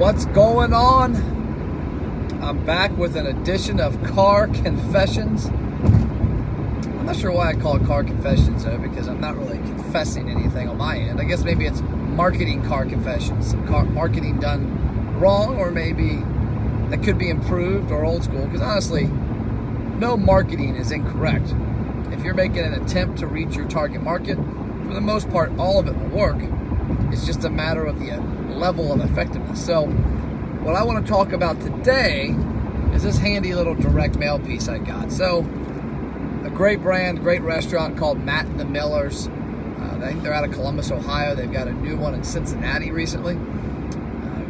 What's going on? I'm back with an edition of Car Confessions. I'm not sure why I call it Car Confessions though, because I'm not really confessing anything on my end. I guess maybe it's marketing car confessions, some car marketing done wrong, or maybe that could be improved or old school, because honestly, no marketing is incorrect. If you're making an attempt to reach your target market, for the most part, all of it will work. It's just a matter of the level of effectiveness. So what I want to talk about today is this handy little direct mail piece I got. So a great brand, great restaurant called Matt and the Millers. I think they're out of Columbus, Ohio. They've got a new one in Cincinnati recently.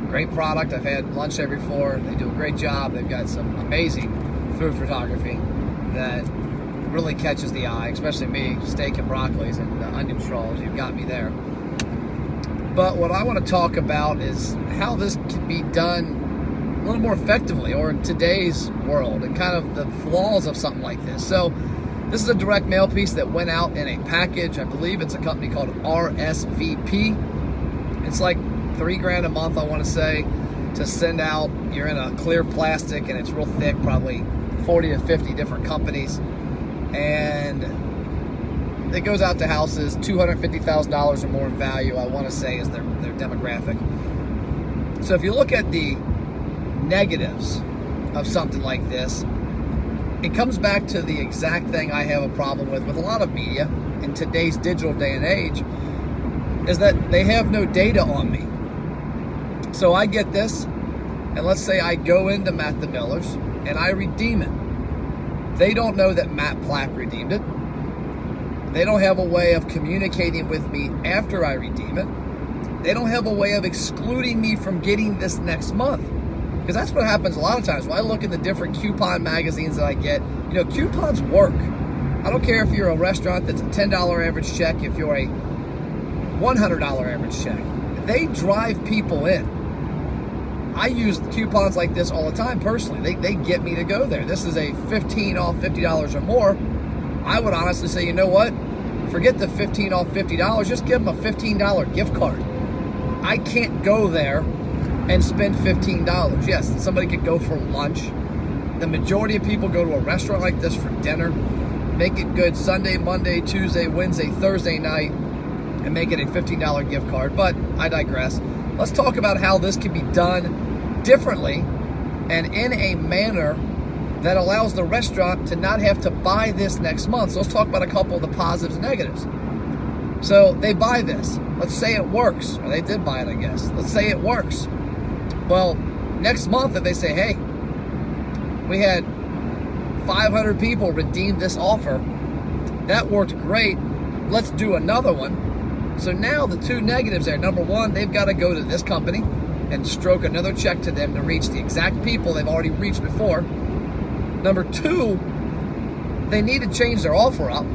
Great product. I've had lunch there before. They do a great job. They've got some amazing food photography that really catches the eye, especially me. Steak and broccolis and onion straws. You've got me there. But what I want to talk about is how this can be done a little more effectively, or in today's world, and kind of the flaws of something like this. So this is a direct mail piece that went out in a package. I believe it's a company called RSVP. It's like $3,000 a month, I want to say, to send out. You're in a clear plastic and it's real thick, probably 40 to 50 different companies. And it goes out to houses, $250,000 or more in value, I want to say, is their demographic. So if you look at the negatives of something like this, it comes back to the exact thing I have a problem with a lot of media in today's digital day and age, is that they have no data on me. So I get this, and let's say I go into Matt the Millers and I redeem it. They don't know that Matt Plack redeemed it. They don't have a way of communicating with me after I redeem it. They don't have a way of excluding me from getting this next month. Because that's what happens a lot of times. When I look in the different coupon magazines that I get, coupons work. I don't care if you're a restaurant that's a $10 average check, if you're a $100 average check. They drive people in. I use coupons like this all the time personally. They get me to go there. This is a 15 off $50 or more. I would honestly say, you know what? Forget the 15 off $50. Just give them a $15 gift card. I can't go there and spend $15. Yes, somebody could go for lunch. The majority of people go to a restaurant like this for dinner. Make it good Sunday, Monday, Tuesday, Wednesday, Thursday night, and make it a $15 gift card. But I digress. Let's talk about how this can be done differently and in a manner that allows the restaurant to not have to buy this next month. So let's talk about a couple of the positives and negatives. So they buy this. Let's say it works. Or they did buy it, I guess. Let's say it works. Well, next month if they say, hey, we had 500 people redeem this offer. That worked great. Let's do another one. So now the two negatives there. Number one, they've got to go to this company and stroke another check to them to reach the exact people they've already reached before. Number two, they need to change their offer up,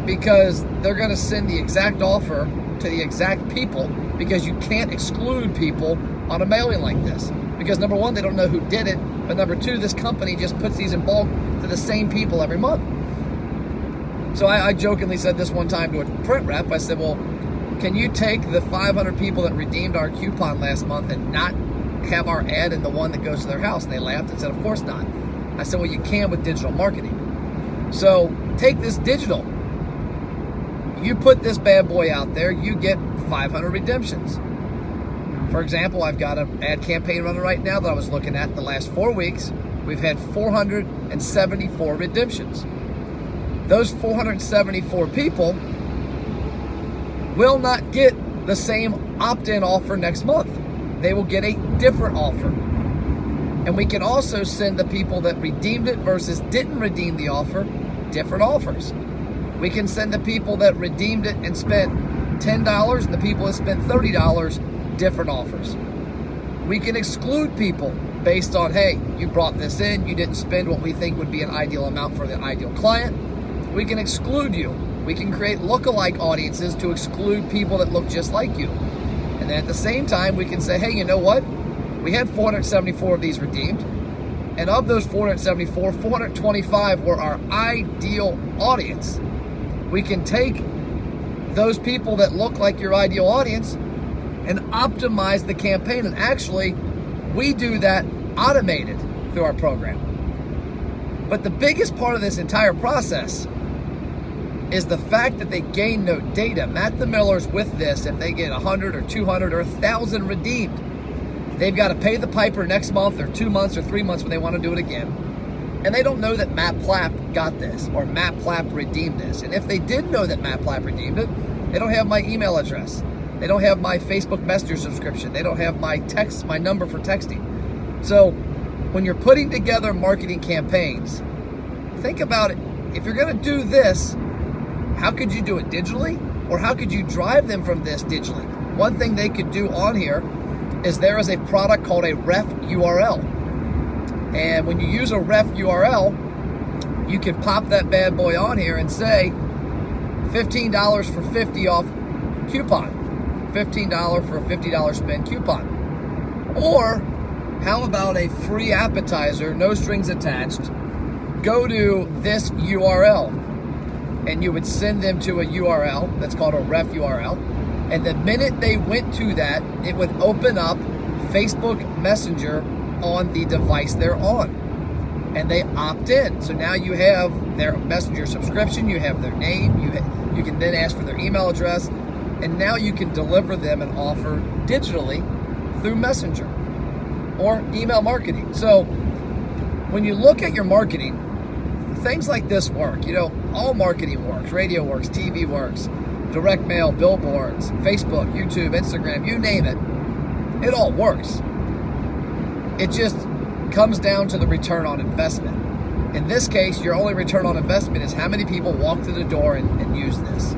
because they're going to send the exact offer to the exact people, because you can't exclude people on a mailing like this. Because number one, they don't know who did it, but number two, this company just puts these in bulk to the same people every month. So I jokingly said this one time to a print rep. I said, well, can you take the 500 people that redeemed our coupon last month and not have our ad in the one that goes to their house? And they laughed and said, of course not. I said, well, you can with digital marketing. So take this digital. You put this bad boy out there, you get 500 redemptions. For example, I've got an ad campaign running right now that I was looking at the last 4 weeks. We've had 474 redemptions. Those 474 people will not get the same opt-in offer next month. They will get a different offer. And we can also send the people that redeemed it versus didn't redeem the offer different offers. We can send the people that redeemed it and spent $10 and the people that spent $30 different offers. We can exclude people based on, hey, you brought this in, you didn't spend what we think would be an ideal amount for the ideal client. We can exclude you. We can create lookalike audiences to exclude people that look just like you. And then at the same time, we can say, hey, you know what? We had 474 of these redeemed. And of those 474, 425 were our ideal audience. We can take those people that look like your ideal audience and optimize the campaign. And actually, we do that automated through our program. But the biggest part of this entire process is the fact that they gain no data. Matt the Millers with this, if they get 100 or 200 or 1,000 redeemed, they've got to pay the piper next month or 2 months or 3 months when they want to do it again. And they don't know that Matt Plapp got this or Matt Plapp redeemed this. And if they did know that Matt Plapp redeemed it, they don't have my email address. They don't have my Facebook Messenger subscription. They don't have my number for texting. So when you're putting together marketing campaigns, think about it. If you're going to do this, how could you do it digitally? Or how could you drive them from this digitally? One thing they could do on here is there is a product called a ref URL. And when you use a ref URL, you can pop that bad boy on here and say $15 for 50 off coupon. $15 for a $50 spend coupon. Or how about a free appetizer, no strings attached? Go to this URL, and you would send them to a URL that's called a ref URL. And the minute they went to that, it would open up Facebook Messenger on the device they're on. And they opt in. So now you have their Messenger subscription, you have their name, you can then ask for their email address, and now you can deliver them an offer digitally through Messenger or email marketing. So when you look at your marketing, things like this work. All marketing works. Radio works, TV works, direct mail, billboards, Facebook, YouTube, Instagram, you name it. It all works. It just comes down to the return on investment. In this case, your only return on investment is how many people walk through the door and use this.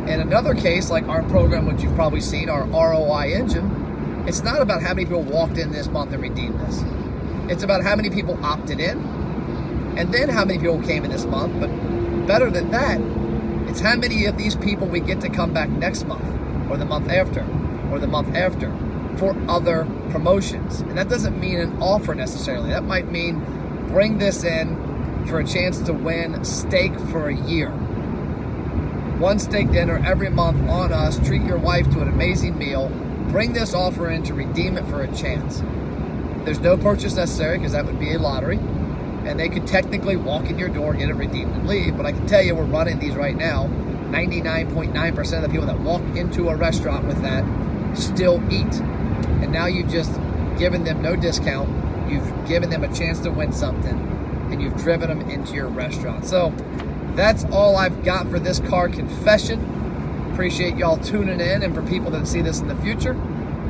In another case, like our program, which you've probably seen, our ROI Engine, it's not about how many people walked in this month and redeemed this. It's about how many people opted in, and then how many people came in this month. But better than that, it's how many of these people we get to come back next month, or the month after, or the month after, for other promotions. And that doesn't mean an offer necessarily. That might mean bring this in for a chance to win steak for a year. One steak dinner every month on us. Treat your wife to an amazing meal. Bring this offer in to redeem it for a chance. There's no purchase necessary because that would be a lottery. And they could technically walk in your door, get it redeemed, and leave. But I can tell you we're running these right now. 99.9% of the people that walk into a restaurant with that still eat. And now you've just given them no discount. You've given them a chance to win something. And you've driven them into your restaurant. So that's all I've got for this car confession. Appreciate y'all tuning in, and for people that see this in the future,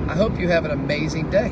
I hope you have an amazing day.